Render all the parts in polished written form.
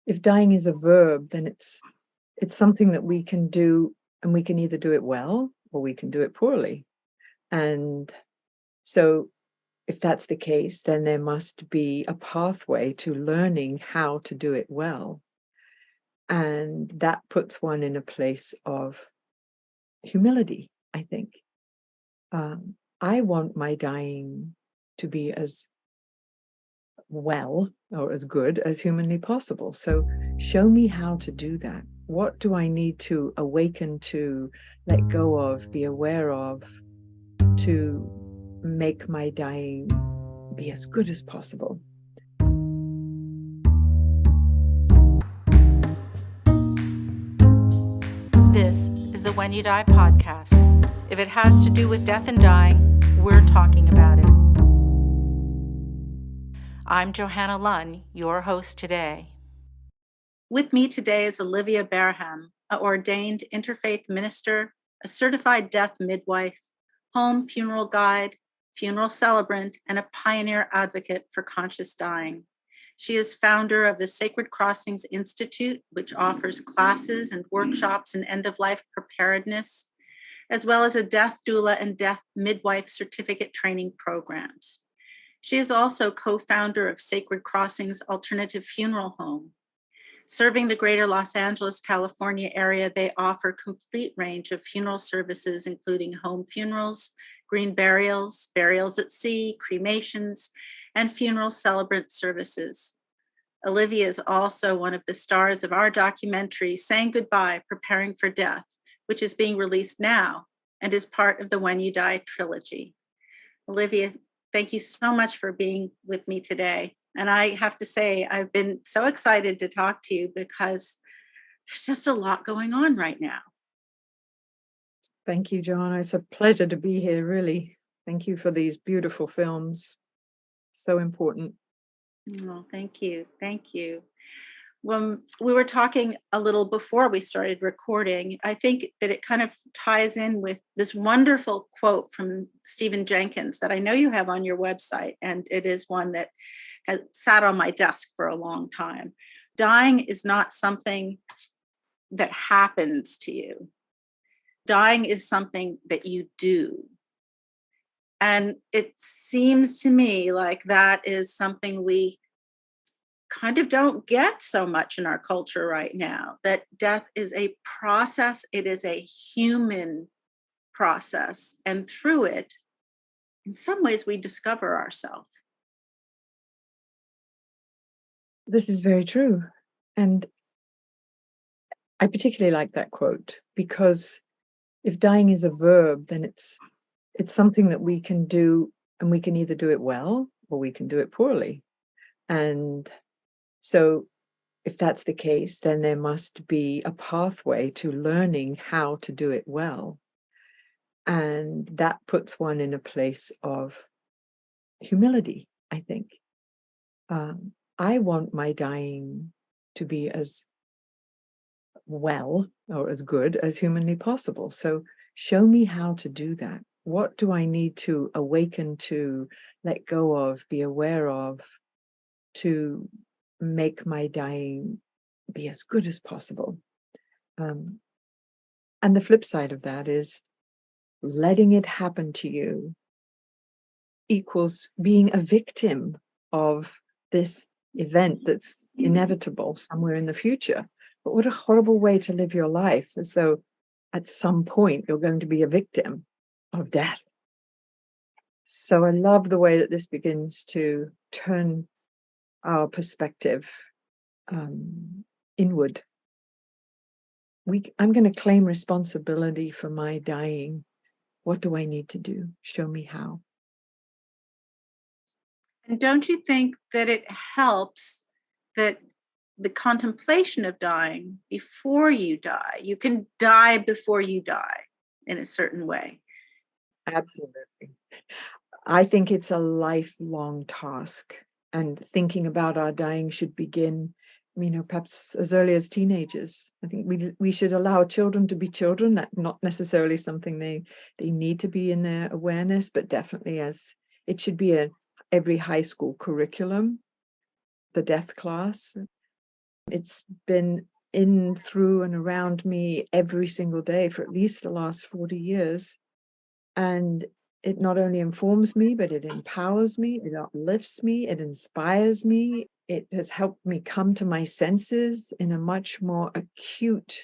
if dying is a verb, then it's something that we can do, and we can either do it well or we can do it poorly. And so if that's the case, then there must be a pathway to learning how to do it well. And that puts one in a place of humility, I think. I want my dying to be as well or as good as humanly possible. So show me how to do that. What do I need to awaken to, let go of, be aware of, to make my dying be as good as possible? This is the When You Die podcast. If it has to do with death and dying, we're talking about it. I'm Johanna Lunn, your host today. With me today is Olivia Bareham, an ordained interfaith minister, a certified death midwife, home funeral guide, funeral celebrant, and a pioneer advocate for conscious dying. She is founder of the Sacred Crossings Institute, which offers classes and workshops in end-of-life preparedness, as well as a death doula and death midwife certificate training programs. She is also co-founder of Sacred Crossings Alternative Funeral Home. Serving the greater Los Angeles, California area, they offer a complete range of funeral services, including home funerals, green burials, burials at sea, cremations, and funeral celebrant services. Olivia is also one of the stars of our documentary, Saying Goodbye, Preparing for Death, which is being released now and is part of the When You Die trilogy. Olivia, thank you so much for being with me today. And I have to say, I've been so excited to talk to you because there's just a lot going on right now. Thank you, Joanna. It's a pleasure to be here, really. Thank you for these beautiful films. So important. Oh, thank you. Thank you. When we were talking a little before we started recording, I think that it kind of ties in with this wonderful quote from Stephen Jenkins that I know you have on your website, and it is one that has sat on my desk for a long time. Dying is not something that happens to you. Dying is something that you do. And it seems to me like that is something we kind of don't get so much in our culture right now, that death is a process, it is a human process, and through it, in some ways, we discover ourselves. This is very true. And I particularly like that quote, because if dying is a verb, then it's something that we can do, and we can either do it well or we can do it poorly. And so if that's the case, then there must be a pathway to learning how to do it well. And that puts one in a place of humility, I think. I want my dying to be as well or as good as humanly possible. So show me how to do that. What do I need to awaken to, let go of, be aware of, to make my dying be as good as possible? And the flip side of that is letting it happen to you equals being a victim of this event that's inevitable somewhere in the future. But what a horrible way to live your life, as though at some point you're going to be a victim of death. So I love the way that this begins to turn our perspective inward. I'm going to claim responsibility for my dying. What do I need to do? Show me how. And don't you think that it helps that the contemplation of dying before you die, you can die before you die in a certain way? Absolutely. I think it's a lifelong task, and thinking about our dying should begin, perhaps as early as teenagers. I think we should allow children to be children. That's not necessarily something they need to be in their awareness, but definitely as it should be every high school curriculum, the death class. It's been in, through, and around me every single day for at least the last 40 years. And it not only informs me, but it empowers me, it uplifts me, it inspires me. It has helped me come to my senses in a much more acute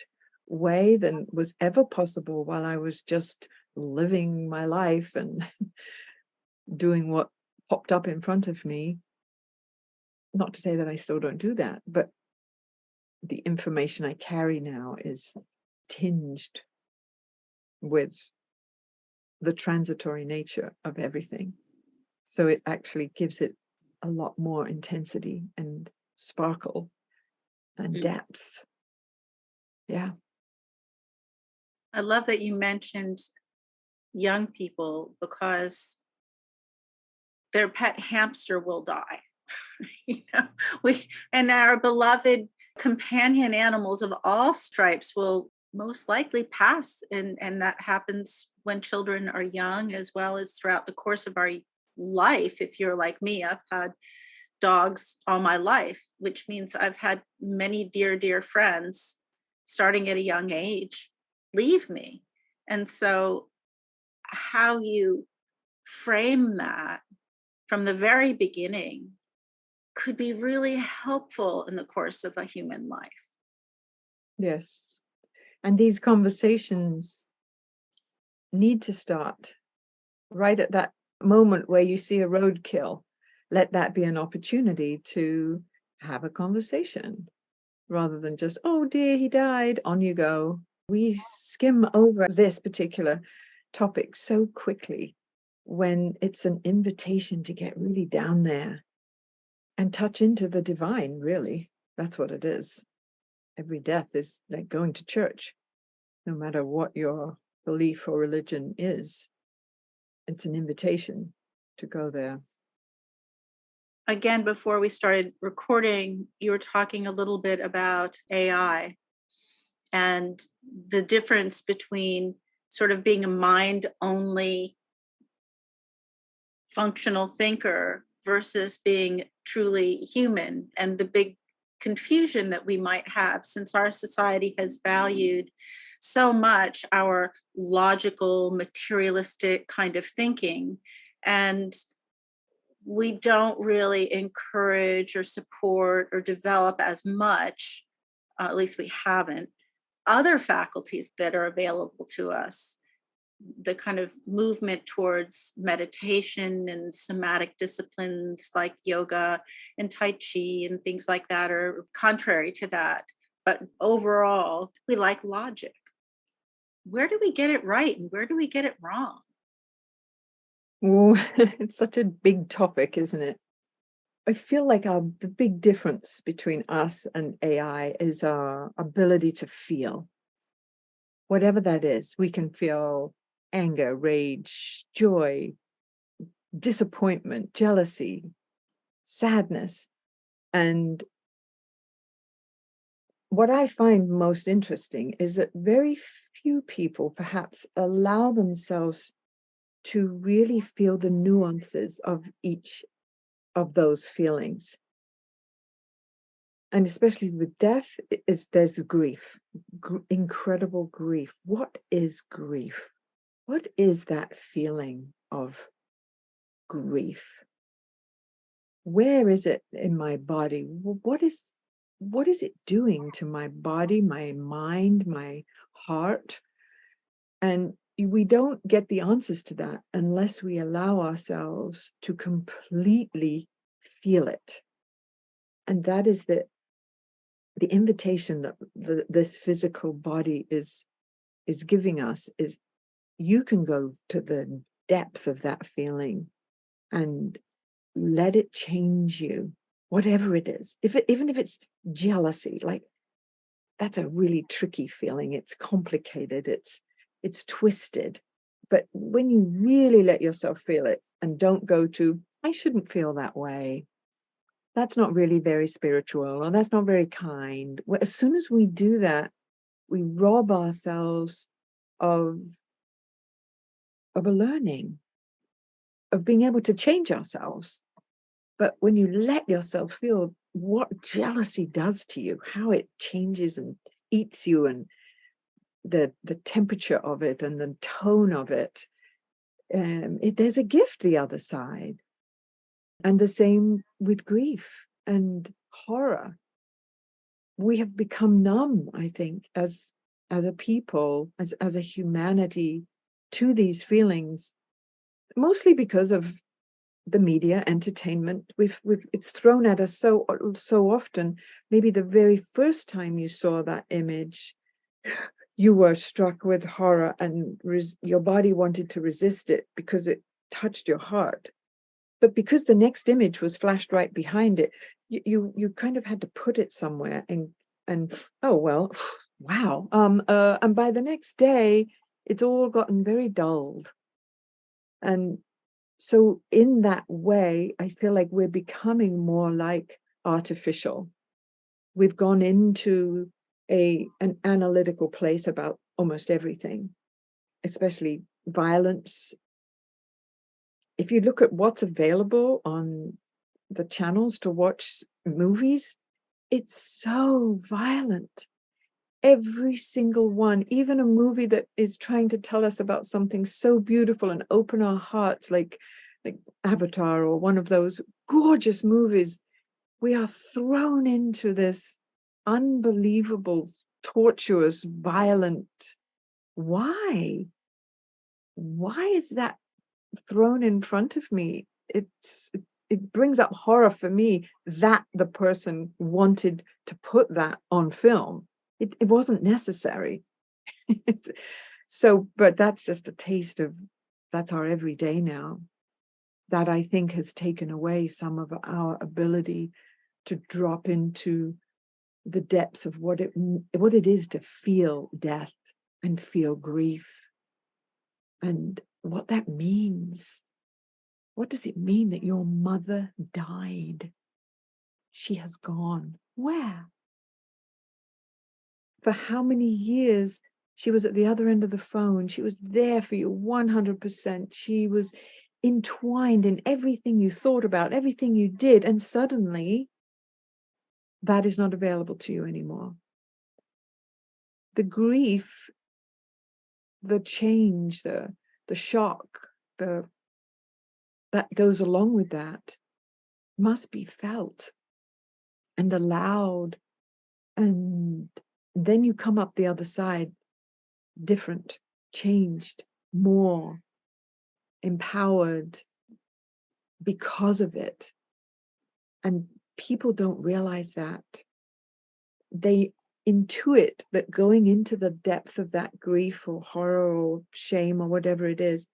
way than was ever possible while I was just living my life and doing what popped up in front of me. Not to say that I still don't do that, but the information I carry now is tinged with the transitory nature of everything. So it actually gives it a lot more intensity and sparkle and depth. Yeah. I love that you mentioned young people because their pet hamster will die. You know, and our beloved companion animals of all stripes will most likely pass, and that happens when children are young as well as throughout the course of our life. If you're like me, I've had dogs all my life, which means I've had many dear friends starting at a young age leave me. And so how you frame that from the very beginning could be really helpful in the course of a human life. Yes. And these conversations need to start right at that moment where you see a roadkill. Let that be an opportunity to have a conversation rather than just, oh dear, he died, on you go. We skim over this particular topic so quickly when it's an invitation to get really down there and touch into the divine, really. That's what it is. Every death is like going to church, no matter what your belief or religion is. It's an invitation to go there. Again, before we started recording, you were talking a little bit about AI and the difference between sort of being a mind only functional thinker versus being truly human, and the big confusion that we might have since our society has valued so much our logical, materialistic kind of thinking. And we don't really encourage or support or develop as much, at least we haven't, other faculties that are available to us. The kind of movement towards meditation and somatic disciplines like yoga and Tai Chi and things like that are contrary to that. But overall, we like logic. Where do we get it right and where do we get it wrong? Oh, it's such a big topic, isn't it? I feel like the big difference between us and AI is our ability to feel. Whatever that is, we can feel anger, rage, joy, disappointment, jealousy, sadness. And what I find most interesting is that very few people perhaps allow themselves to really feel the nuances of each of those feelings. And especially with death, there's the grief, incredible grief. What is grief? What is that feeling of grief? Where is it in my body? What is it doing to my body, my mind, my heart? And we don't get the answers to that unless we allow ourselves to completely feel it. And that is the invitation that this physical body is giving us, is you can go to the depth of that feeling and let it change you, whatever it is. Even if it's jealousy, like that's a really tricky feeling. It's complicated. It's twisted. But when you really let yourself feel it and don't go to, I shouldn't feel that way, that's not really very spiritual, or that's not very kind. As soon as we do that, we rob ourselves of a learning, of being able to change ourselves. But when you let yourself feel what jealousy does to you, how it changes and eats you, and the temperature of it and the tone of it. There's a gift the other side. And the same with grief and horror. We have become numb, I think, as a people, as a humanity, to these feelings, mostly because of the media entertainment. It's thrown at us so often. Maybe the very first time you saw that image, you were struck with horror, and your body wanted to resist it because it touched your heart. But because the next image was flashed right behind it, you kind of had to put it somewhere, and oh well, wow. And by the next day, it's all gotten very dulled. And so in that way, I feel like we're becoming more like artificial. We've gone into an analytical place about almost everything, especially violence. If you look at what's available on the channels to watch movies, it's so violent. Every single one, even a movie that is trying to tell us about something so beautiful and open our hearts, like Avatar or one of those gorgeous movies, we are thrown into this unbelievable, tortuous, violent. Why? Why is that thrown in front of me? It brings up horror for me that the person wanted to put that on film. It wasn't necessary. So, but that's just a taste of, that's our everyday now. That, I think, has taken away some of our ability to drop into the depths of what it is to feel death and feel grief, and what that means. What does it mean that your mother died? She has gone. Where? For how many years she was at the other end of the phone. She was there for you 100%. She was entwined in everything you thought about, everything you did, and suddenly that is not available to you anymore. The grief, the change, the shock, that goes along with that must be felt and allowed. And then you come up the other side different, changed, more empowered because of it. And people don't realize that. They intuit that going into the depth of that grief or horror or shame or whatever it is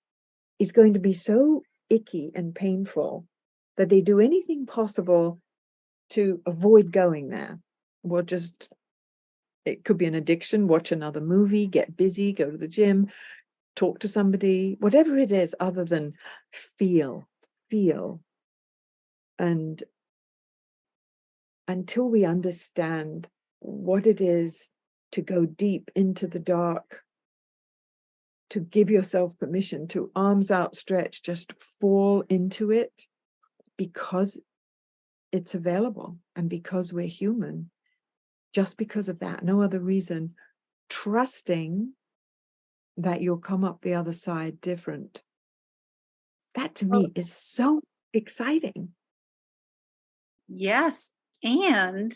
going to be so icky and painful that they do anything possible to avoid going there. Well, just, it could be an addiction, watch another movie, get busy, go to the gym, talk to somebody, whatever it is, other than feel. And until we understand what it is to go deep into the dark, to give yourself permission to, arms outstretched, just fall into it, because it's available and because we're human, just because of that, no other reason, trusting that you'll come up the other side different. That to me is so exciting. Yes. And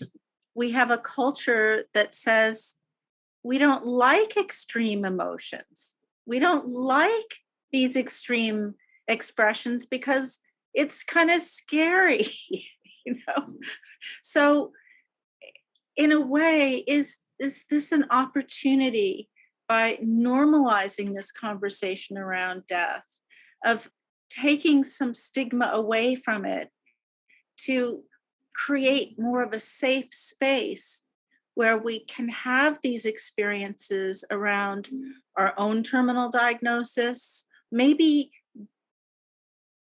we have a culture that says we don't like extreme emotions. We don't like these extreme expressions because it's kind of scary, you know? So, in a way, is this an opportunity by normalizing this conversation around death, of taking some stigma away from it, to create more of a safe space where we can have these experiences around our own terminal diagnosis, maybe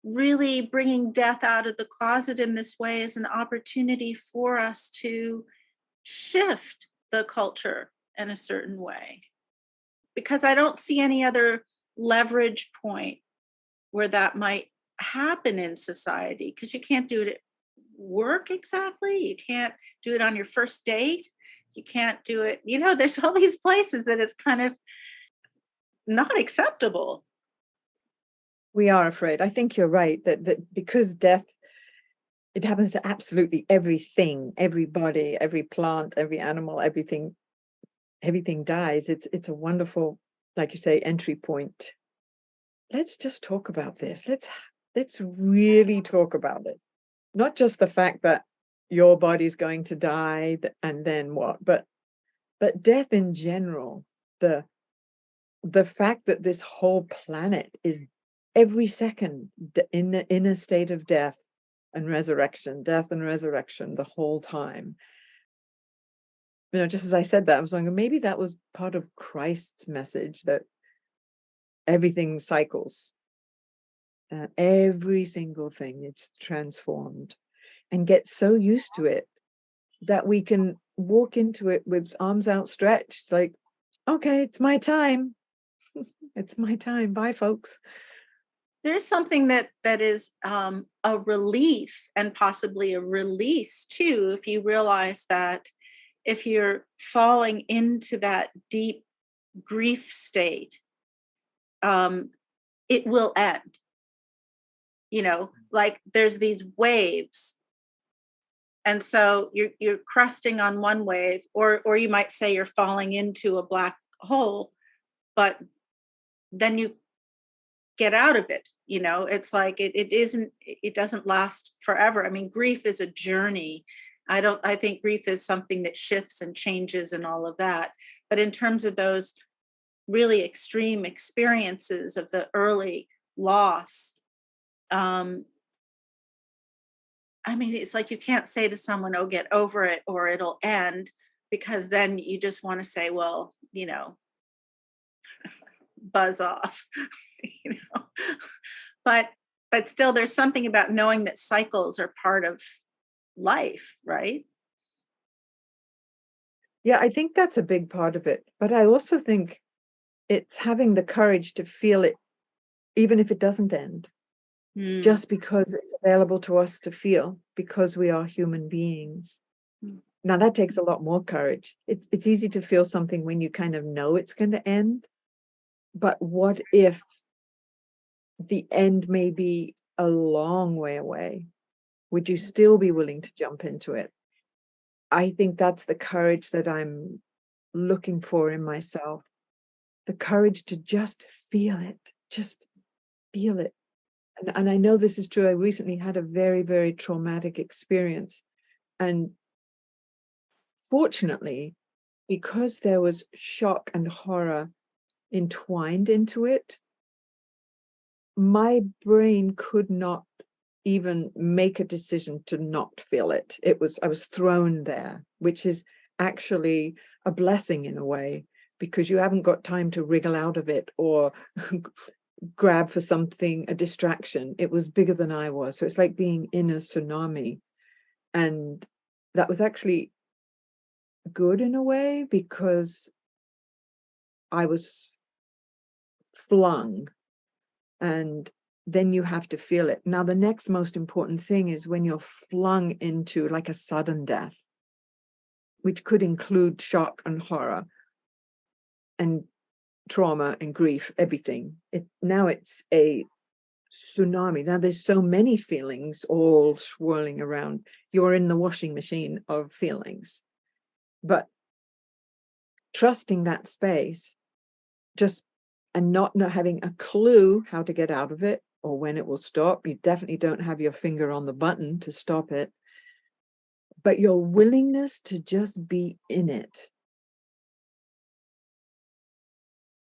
really bringing death out of the closet in this way is an opportunity for us to shift the culture in a certain way. Because I don't see any other leverage point where that might happen in society, because you can't do it work exactly. You can't do it on your first date. You can't do it, there's all these places that it's kind of not acceptable. We are afraid. I think you're right that because death, it happens to absolutely everything, everybody, every plant, every animal, everything dies. It's a wonderful, like you say, entry point. Let's just talk about this. Let's really talk about it. Not just the fact that your body's going to die and then what, but death in general. The fact that this whole planet is every second in a state of death and resurrection, death and resurrection the whole time. Just as I said that, I was wondering maybe that was part of Christ's message, that everything cycles, every single thing, it's transformed, and get so used to it that we can walk into it with arms outstretched, like, okay, it's my time. It's my time. Bye, folks. There's something that is a relief and possibly a release too, if you realize that if you're falling into that deep grief state, um, it will end. Like there's these waves, and so you're cresting on one wave, or you might say you're falling into a black hole, but then you get out of it. It's like it doesn't last forever. I mean, grief is a journey. I think grief is something that shifts and changes and all of that, but in terms of those really extreme experiences of the early loss, um I mean, it's like you can't say to someone, "Oh, get over it or it'll end," because then you just want to say, well, buzz off. you know but still, there's something about knowing that cycles are part of life, right? Yeah, I think that's a big part of it. But I also think it's having the courage to feel it, even if it doesn't end, Mm. just because it's available to us to feel, because we are human beings. Mm. Now, that takes a lot more courage. It's easy to feel something when you kind of know it's going to end. But what if the end may be a long way away? Would you still be willing to jump into it? I think that's the courage that I'm looking for in myself, the courage to just feel it. And I know this is true. I recently had a very, very traumatic experience. And fortunately, because there was shock and horror entwined into it, my brain could not even make a decision to not feel it. I was thrown there, which is actually a blessing in a way, because you haven't got time to wriggle out of it or grab for something, a distraction. It was bigger than I was. So it's like being in a tsunami. And that was actually good in a way, because I was flung, and then you have to feel it. Now, the next most important thing is when you're flung into like a sudden death, which could include shock and horror and trauma and grief, everything. Now it's a tsunami. Now there's so many feelings all swirling around. You're in the washing machine of feelings. But trusting that space, just and not having a clue how to get out of it or when it will stop. You definitely don't have your finger on the button to stop it, but your willingness to just be in it.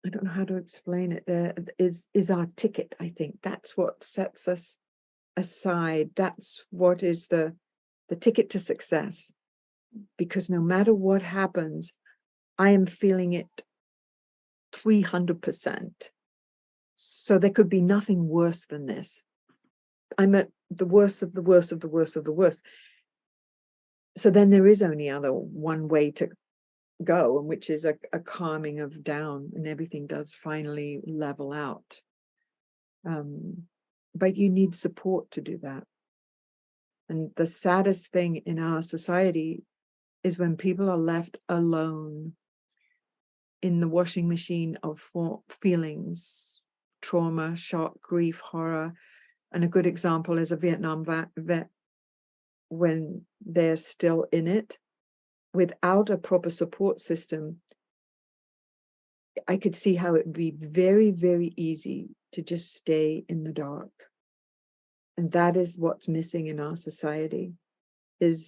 I don't know how to explain it. There is our ticket. I think that's what sets us aside. That's what is the ticket to success. Because no matter what happens, I am feeling it 300%. So there could be nothing worse than this. I'm at the worst of the worst of the worst of the worst. So then there is only one way to go, and which is a calming of down, and everything does finally level out. But you need support to do that. And the saddest thing in our society is when people are left alone in the washing machine of feelings, trauma, shock, grief, horror. And a good example is a Vietnam vet when they're still in it without a proper support system. I could see how it would be very, very easy to just stay in the dark. And that is what's missing in our society, is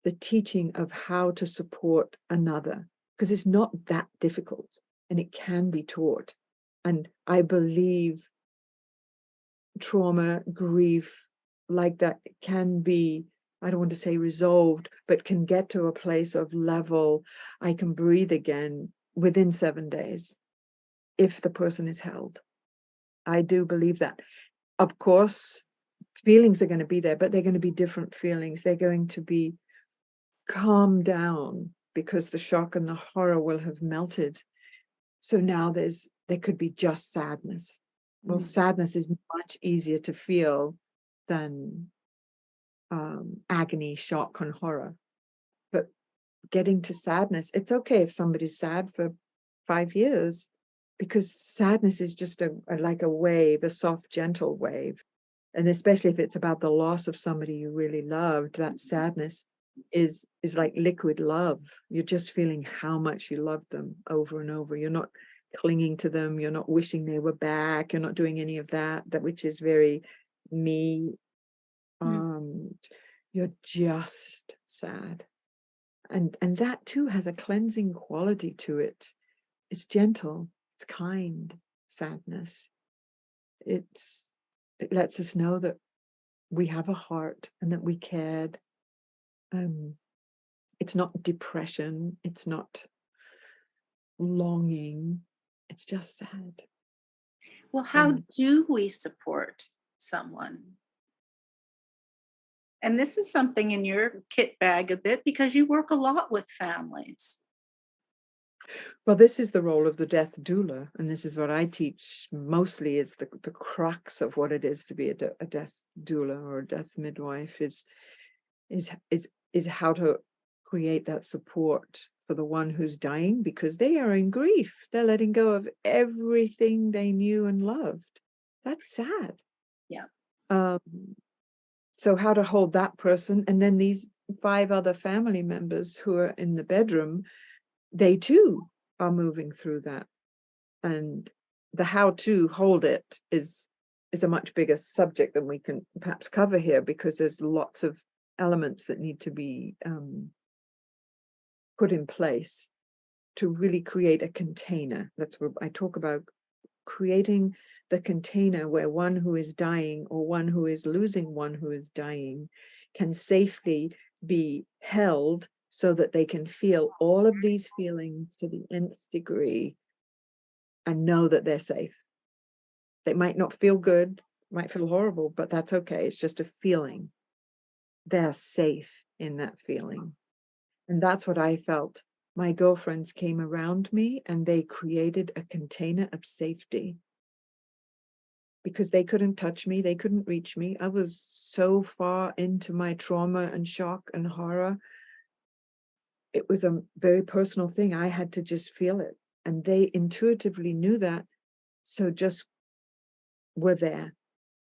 the teaching of how to support another, because it's not that difficult and it can be taught. And I believe trauma, grief like that can be, I don't want to say resolved, but can get to a place of level. I can breathe again within 7 days if the person is held. I do believe that. Of course, feelings are going to be there, but they're going to be different feelings. They're going to be calmed down because the shock and the horror will have melted. So now there could be just sadness. Well, sadness is much easier to feel than agony, shock, and horror. But getting to sadness, it's okay if somebody's sad for 5 years, because sadness is just like a wave, a soft, gentle wave. And especially if it's about the loss of somebody you really loved, that sadness is like liquid love. You're just feeling how much you love them over and over. You're not clinging to them. You're not wishing they were back. You're not doing any of that which is very me. You're just sad. And that too has a cleansing quality to it. It's gentle, it's kind sadness. It lets us know that we have a heart and that we cared. It's not depression, it's not longing, it's just sad. Well, how do we support someone? And this is something in your kit bag a bit because you work a lot with families. Well, this is the role of the death doula, and this is what I teach mostly. Is the crux of what it is to be a death doula or a death midwife is how to create that support for the one who's dying, because they are in grief. They're letting go of everything they knew and loved. That's sad. Yeah. So how to hold that person, and then these 5 other family members who are in the bedroom, they too are moving through that. And the how to hold it is a much bigger subject than we can perhaps cover here, because there's lots of elements that need to be put in place to really create a container. That's what I talk about, creating the container where one who is dying or one who is losing one who is dying can safely be held so that they can feel all of these feelings to the nth degree and know that they're safe. They might not feel good, might feel horrible, but that's okay. It's just a feeling. They're safe in that feeling. And that's what I felt. My girlfriends came around me and they created a container of safety, because they couldn't touch me. They couldn't reach me. I was so far into my trauma and shock and horror. It was a very personal thing. I had to just feel it. And they intuitively knew that. So just were there.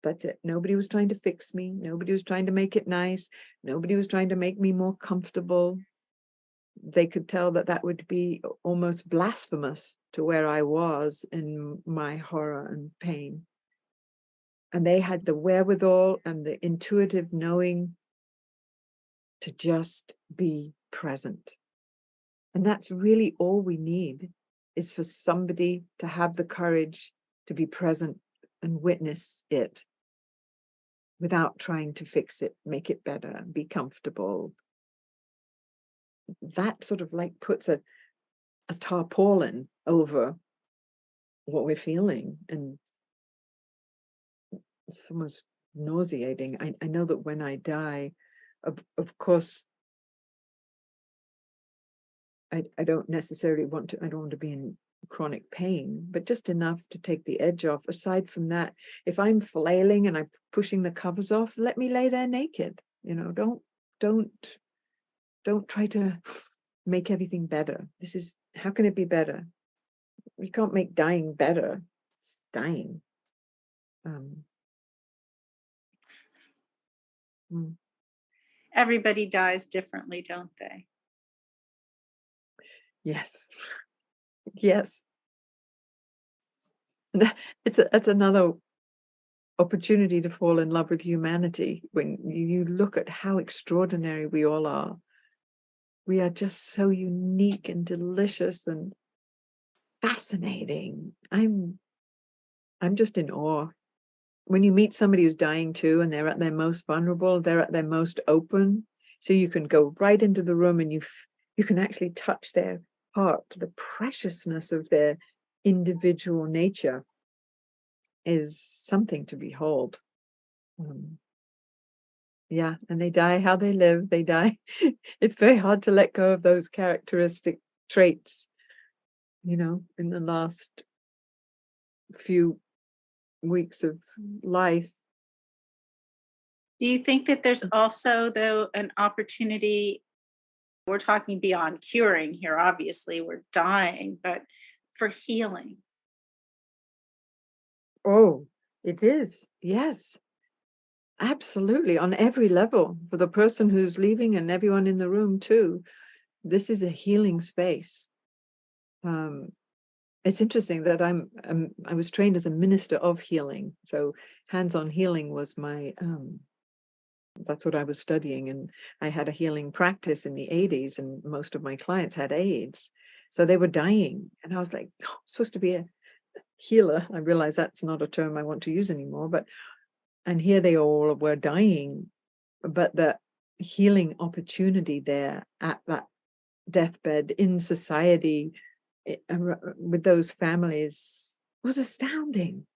That's it. Nobody was trying to fix me. Nobody was trying to make it nice. Nobody was trying to make me more comfortable. They could tell that that would be almost blasphemous to where I was in my horror and pain. And they had the wherewithal and the intuitive knowing to just be present. And that's really all we need, is for somebody to have the courage to be present and witness it without trying to fix it, make it better, be comfortable. That sort of like puts a tarpaulin over what we're feeling, and it's almost nauseating. I know that when I die, of course, I don't necessarily want to, I don't want to be in chronic pain, but just enough to take the edge off. Aside from that, if I'm flailing and I'm pushing the covers off, let me lay there naked. Don't try to make everything better. How can it be better? You can't make dying better. It's dying. Everybody dies differently, don't they? Yes. Yes. It's another opportunity to fall in love with humanity. When you look at how extraordinary we all are, we are just so unique and delicious and fascinating. I'm just in awe. When you meet somebody who's dying too, and they're at their most vulnerable, they're at their most open, so you can go right into the room and you can actually touch their heart. The preciousness of their individual nature is something to behold. Yeah, and they die how they live. They die. It's very hard to let go of those characteristic traits, in the last few weeks of life. Do you think that there's also, though, an opportunity? We're talking beyond curing here, obviously, we're dying, but for healing? Oh, it is. Yes, absolutely. On every level, for the person who's leaving and everyone in the room too. This is a healing space. It's interesting that I was trained as a minister of healing. So hands-on healing was my that's what I was studying, and I had a healing practice in the 80s, and most of my clients had AIDS, so they were dying, and I was like, oh, I'm supposed to be a healer. I realize that's not a term I want to use anymore, and here they all were dying, but the healing opportunity there at that deathbed in society with those families was astounding.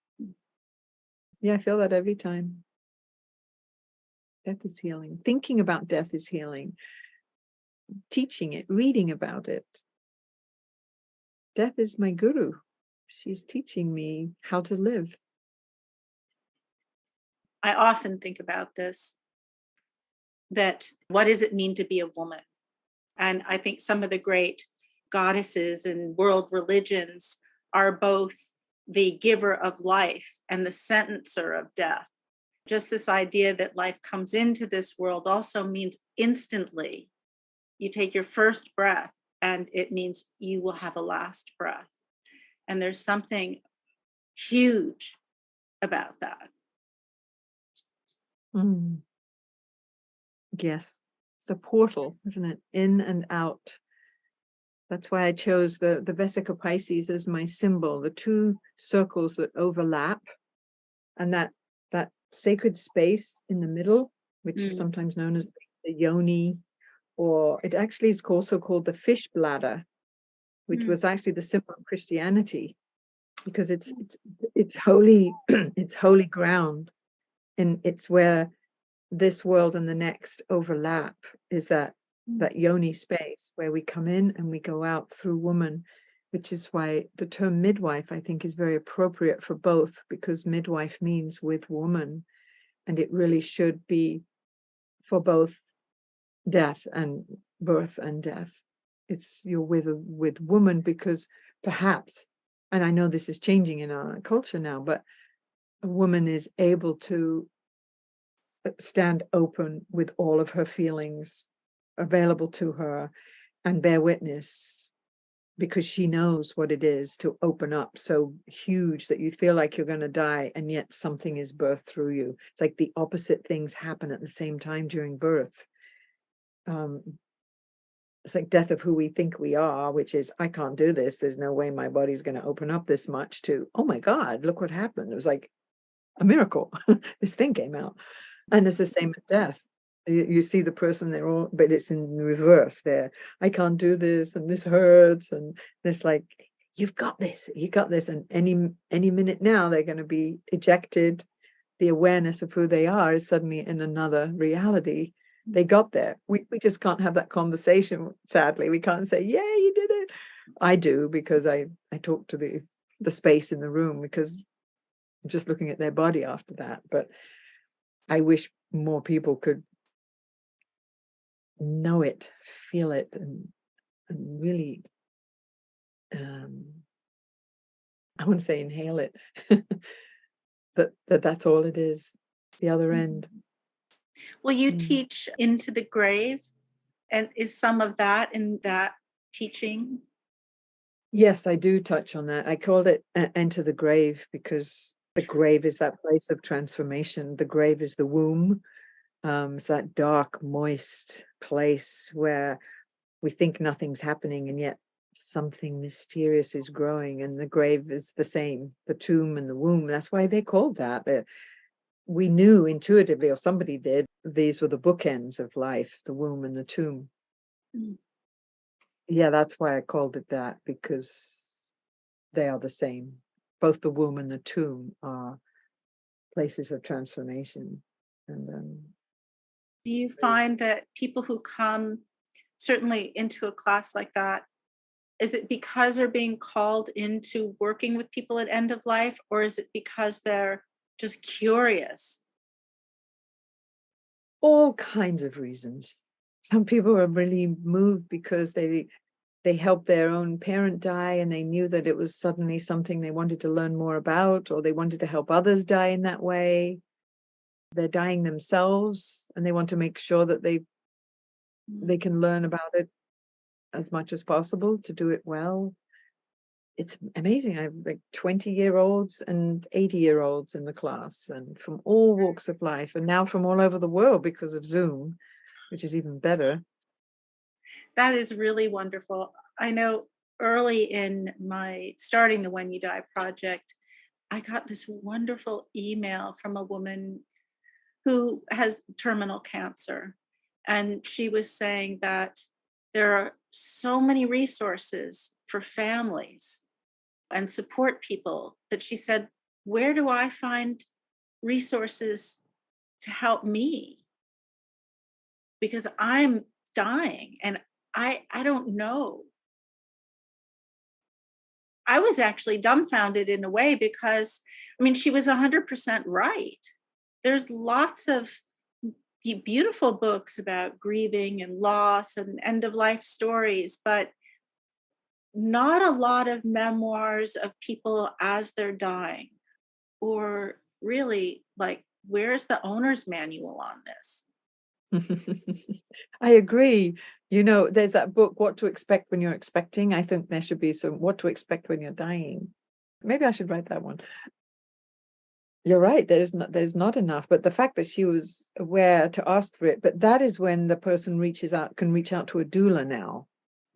Yeah, I feel that every time. Death is healing. Thinking about death is healing. Teaching it, reading about it. Death is my guru. She's teaching me how to live. I often think about this, that what does it mean to be a woman? And I think some of the great goddesses in world religions are both the giver of life and the sentencer of death. Just this idea that life comes into this world also means instantly you take your first breath and it means you will have a last breath. And there's something huge about that. Yes, it's a portal, isn't it? In and out. That's why I chose the Vesica Pisces as my symbol, the two circles that overlap, and that sacred space in the middle, which is sometimes known as the yoni, or it actually is also called the fish bladder, which was actually the symbol of Christianity, because it's holy, it's holy ground, and it's where this world and the next overlap, is that yoni space where we come in and we go out through woman, which is why the term midwife, I think, is very appropriate for both, because midwife means with woman, and it really should be for both death and birth and death. It's you're with woman, because perhaps, and I know this is changing in our culture now, but a woman is able to stand open with all of her feelings available to her and bear witness, because she knows what it is to open up so huge that you feel like you're going to die, and yet something is birthed through you. It's like the opposite things happen at the same time during birth. It's like death of who we think we are, which is, I can't do this, there's no way my body's going to open up this much, to, oh my God, look what happened. It was like a miracle. This thing came out. And it's the same with death. You see the person, they're all, but it's in reverse there. I can't do this, and this hurts, and it's like, you've got this, you got this. And any minute now they're going to be ejected. The awareness of who they are is suddenly in another reality. they got there. We just can't have that conversation, sadly. We can't say, yeah, you did it. I do, because I talk to the space in the room, because I'm just looking at their body after that. But I wish more people could know it, feel it, and really, I want to say inhale it. That's all it is, the other end. Will you Mm. teach Into the Grave? And is some of that in that teaching? Yes, I do touch on that. I called it Enter the Grave, because the grave is that place of transformation. The grave is the womb. It's that dark, moist place where we think nothing's happening, and yet something mysterious is growing. And the grave is the same, the tomb and the womb. That's why they're called that. We knew intuitively, or somebody did, these were the bookends of life, the womb and the tomb. Mm. Yeah, that's why I called it that, because they are the same. Both the womb and the tomb are places of transformation. And Do you find that people who come certainly into a class like that, is it because they're being called into working with people at end of life, or is it because they're just curious? all kinds of reasons. Some people are really moved because they helped their own parent die, and they knew that it was suddenly something they wanted to learn more about, or they wanted to help others die in that way. They're dying themselves, and they want to make sure that they can learn about it as much as possible to do it well. It's amazing. I have like 20-year-olds and 80-year-olds in the class, and from all walks of life, and now from all over the world because of Zoom, which is even better. That is really wonderful. I know early in my starting the When You Die project, I got this wonderful email from a woman who has terminal cancer. And she was saying that there are so many resources for families and support people. But she said, where do I find resources to help me? Because I'm dying and I don't know. I was actually dumbfounded in a way because, I mean, she was 100% right. There's lots of beautiful books about grieving and loss and end of life stories, but not a lot of memoirs of people as they're dying, or really, like, where's the owner's manual on this? I agree. There's that book, What to Expect When You're Expecting. I think there should be some What to Expect When You're Dying. Maybe I should write that one. You're right. There's not enough. But the fact that she was aware to ask for it, but that is when the person can reach out to a doula now.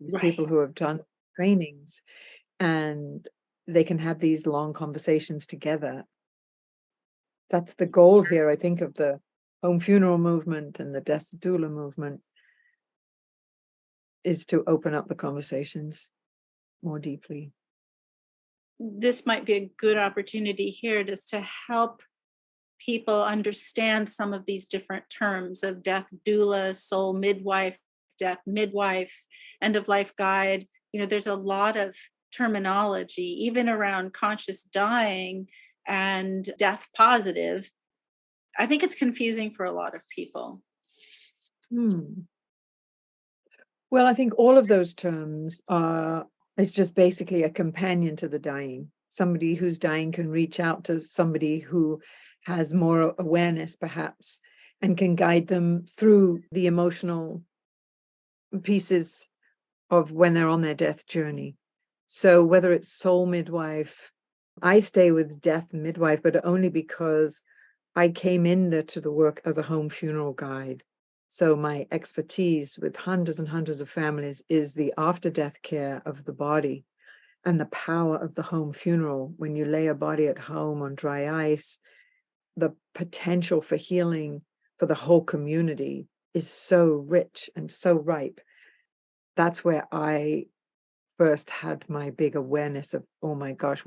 These Right. people who have done trainings, and they can have these long conversations together. That's the goal here, I think, of the home funeral movement and the death doula movement, is to open up the conversations more deeply. This might be a good opportunity here just to help people understand some of these different terms of death doula, soul midwife, death midwife, end of life guide. There's a lot of terminology, even around conscious dying and death positive. I think it's confusing for a lot of people. Hmm. Well, I think all of those terms it's just basically a companion to the dying. Somebody who's dying can reach out to somebody who has more awareness, perhaps, and can guide them through the emotional pieces of when they're on their death journey. So whether it's soul midwife, I stay with death midwife, but only because I came in there to the work as a home funeral guide. So my expertise with hundreds and hundreds of families is the after death care of the body, and the power of the home funeral. When you lay a body at home on dry ice, the potential for healing for the whole community is so rich and so ripe. That's where I first had my big awareness of, oh my gosh,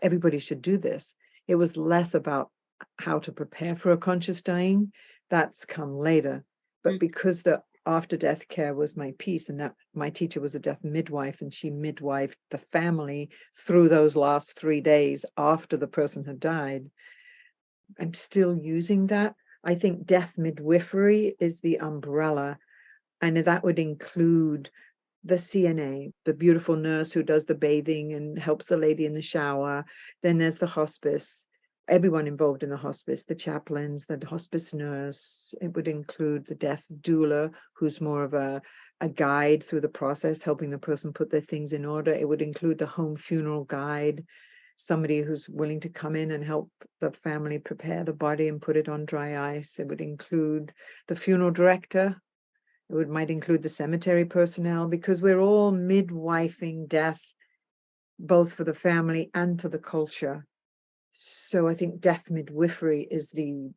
everybody should do this. It was less about how to prepare for a conscious dying. That's come later. But because the after death care was my piece, and that my teacher was a death midwife, and she midwifed the family through those last 3 days after the person had died, I'm still using that. I think death midwifery is the umbrella, and that would include the CNA, the beautiful nurse who does the bathing and helps the lady in the shower. Then there's the hospice, everyone involved in the hospice, the chaplains, the hospice nurse. It would include the death doula, who's more of a guide through the process, helping the person put their things in order. It would include the home funeral guide, somebody who's willing to come in and help the family prepare the body and put it on dry ice. It would include the funeral director. It might include the cemetery personnel, because we're all midwifing death, both for the family and for the culture. So I think death midwifery is the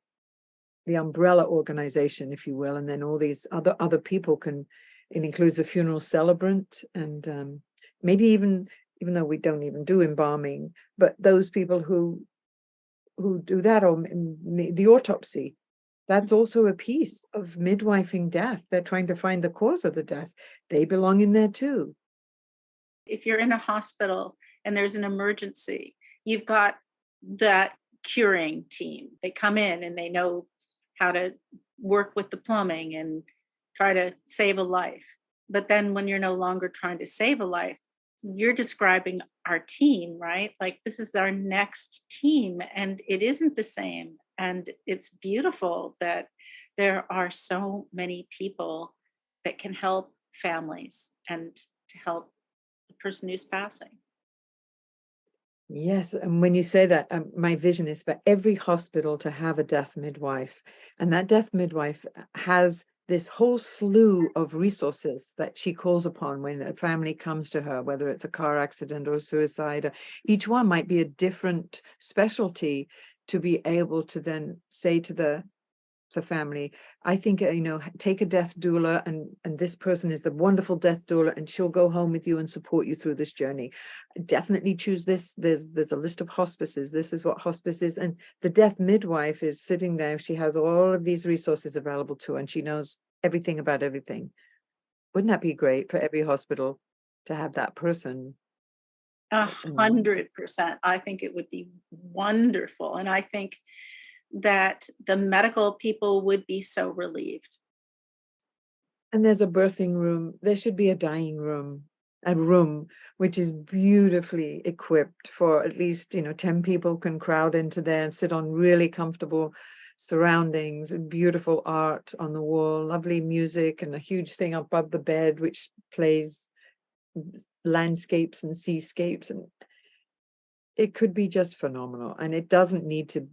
umbrella organization, if you will, and then all these other people can. It includes the funeral celebrant, and maybe even though we don't even do embalming, but those people who do that, or the autopsy. That's also a piece of midwifing death. They're trying to find the cause of the death. They belong in there too. If you're in a hospital and there's an emergency, you've got that curing team. They come in and they know how to work with the plumbing and try to save a life. But then when you're no longer trying to save a life, you're describing our team, right? Like, this is our next team, and it isn't the same. And it's beautiful that there are so many people that can help families and to help the person who's passing. Yes, and when you say that, my vision is for every hospital to have a death midwife, and that death midwife has this whole slew of resources that she calls upon when a family comes to her, whether it's a car accident or suicide. Each one might be a different specialty, to be able to then say to the family, I think, take a death doula, and this person is the wonderful death doula, and she'll go home with you and support you through this journey. Definitely choose this. There's a list of hospices. This is what hospice is. And the death midwife is sitting there. She has all of these resources available to her, and she knows everything about everything. Wouldn't that be great for every hospital to have that person? 100%. I think it would be wonderful. And I think that the medical people would be so relieved. And there's a birthing room. There should be a dying room, a room which is beautifully equipped for at least, 10 people can crowd into there and sit on really comfortable surroundings, and beautiful art on the wall, lovely music, and a huge thing above the bed which plays landscapes and seascapes. And it could be just phenomenal. And it doesn't need to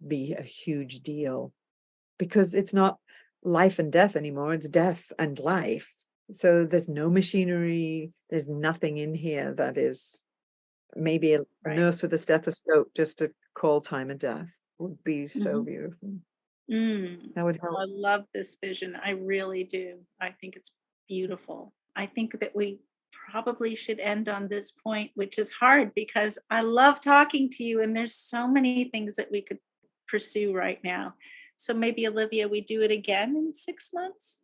be a huge deal, because it's not life and death anymore, it's death and life. So there's no machinery, there's nothing in here that is maybe a Right. nurse with a stethoscope just to call time of death. Would be so Mhm. beautiful. That would I help. love this vision. I really do. I think it's beautiful. I think that we probably should end on this point, which is hard because I love talking to you and there's so many things that we could pursue right now. So maybe, Olivia, we do it again in 6 months?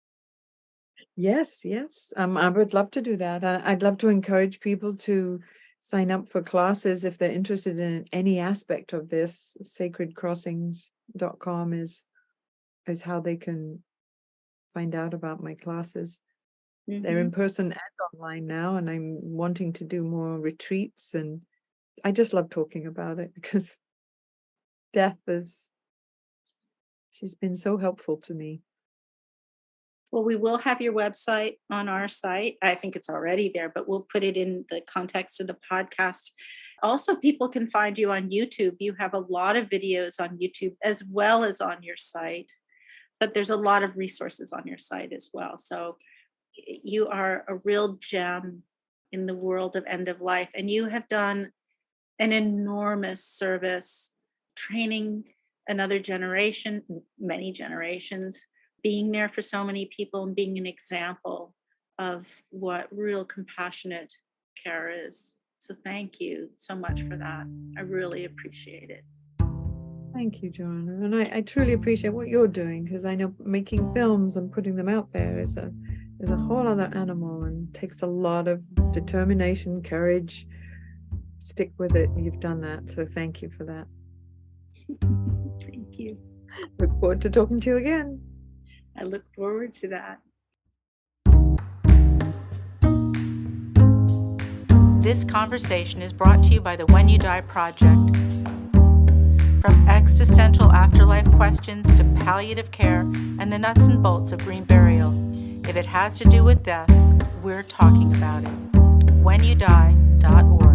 Yes, yes. I would love to do that. I'd love to encourage people to sign up for classes if they're interested in any aspect of this. Sacredcrossings.com is how they can find out about my classes. They're in Hmm. person and online now, and I'm wanting to do more retreats. And I just love talking about it, because death she's been so helpful to me. Well, we will have your website on our site. I think it's already there, but we'll put it in the context of the podcast. Also, people can find you on YouTube. You have a lot of videos on YouTube as well as on your site, but there's a lot of resources on your site as well. So you are a real gem in the world of end of life, and you have done an enormous service training another generation, many generations, being there for so many people and being an example of what real compassionate care is. So thank you so much for that. I really appreciate it. Thank you, Joanna. And I truly appreciate what you're doing, because I know making films and putting them out there is a whole other animal and takes a lot of determination, courage. Stick with it. You've done that. So thank you for that. Thank you. Look forward to talking to you again. I look forward to that. This conversation is brought to you by the When You Die Project. From existential afterlife questions to palliative care and the nuts and bolts of green burial, if it has to do with death, we're talking about it. WhenYouDie.org